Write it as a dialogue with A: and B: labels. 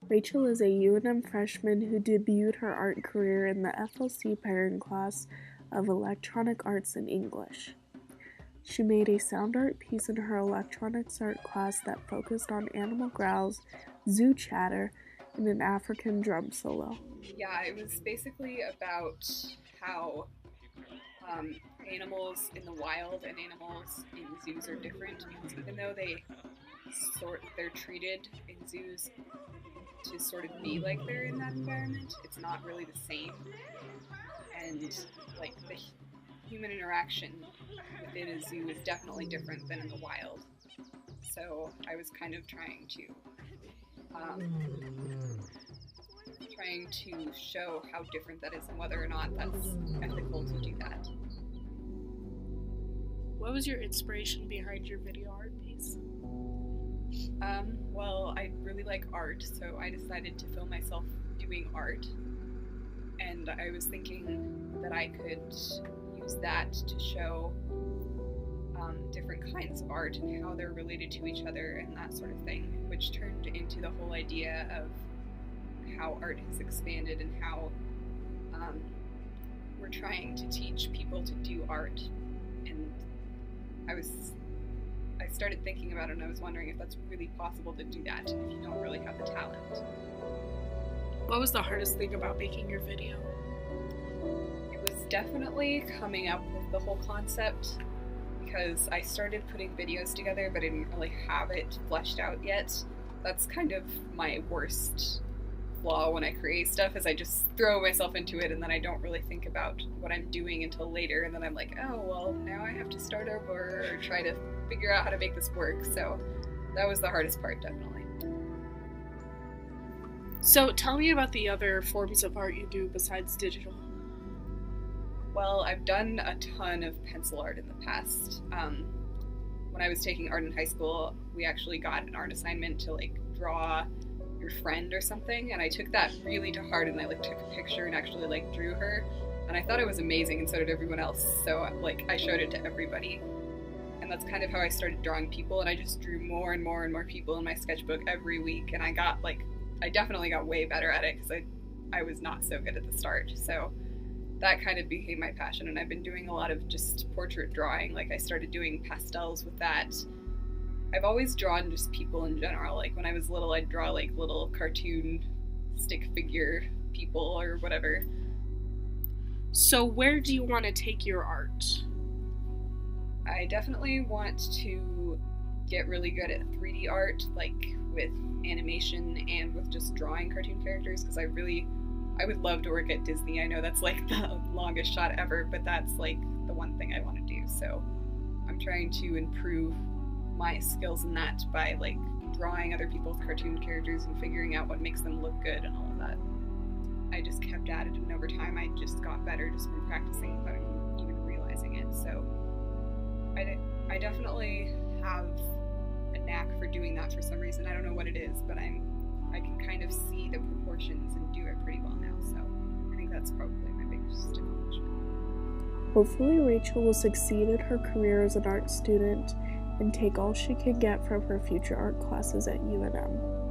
A: Rachel is a UNM freshman who debuted her art career in the FLC pairing class of Electronic Arts and English. She made a sound art piece in her electronics art class that focused on animal growls, zoo chatter, and an African drum solo.
B: Yeah, it was basically about how animals in the wild and animals in zoos are different because even though they're treated in zoos to sort of be like they're in that environment, it's not really the same. And like the human interaction within a zoo is definitely different than in the wild. So I was kind of um, trying to show how different that is and whether or not that's ethical to do that.
C: What was your inspiration behind your video art piece?
B: Well, I really like art, so I decided to film myself doing art. And I was thinking that I could use that to show different kinds of art and how they're related to each other and that sort of thing, which turned into the whole idea of how art has expanded and how we're trying to teach people to do art. And I started thinking about it and I was wondering if that's really possible to do that if you don't really have the talent.
C: What was the hardest thing about making your video?
B: It was definitely coming up with the whole concept because I started putting videos together but I didn't really have it fleshed out yet. That's kind of my worst flaw when I create stuff is I just throw myself into it and then I don't really think about what I'm doing until later and then I'm like, oh well, now I have to start over or try to figure out how to make this work. So that was the hardest part, definitely.
C: So tell me about the other forms of art you do besides digital.
B: Well, I've done a ton of pencil art in the past. When I was taking art in high school, we actually got an art assignment to like draw your friend or something, and I took that really to heart and I like took a picture and actually like drew her, and I thought it was amazing and so did everyone else. So like I showed it to everybody, and that's kind of how I started drawing people, and I just drew more and more and more people in my sketchbook every week, and I definitely got way better at it because I was not so good at the start. So that kind of became my passion, and I've been doing a lot of just portrait drawing. Like I started doing pastels with that. I've always drawn just people in general. Like when I was little, I'd draw like little cartoon stick figure people or whatever.
C: So where do you want to take your art?
B: I definitely want to get really good at 3D art, like with animation and with just drawing cartoon characters, because I would love to work at Disney. I know that's like the longest shot ever, but that's like the one thing I want to do. So I'm trying to improve my skills in that by like drawing other people's cartoon characters and figuring out what makes them look good and all of that. I just kept at it, and over time I just got better just from practicing without even realizing it. So I definitely have a knack for doing that for some reason. I don't know what it is, but I can kind of see the proportions and do it pretty well now. So I think that's probably my biggest accomplishment.
A: Hopefully, Rachel will succeed in her career as an art student and take all she can get from her future art classes at UNM.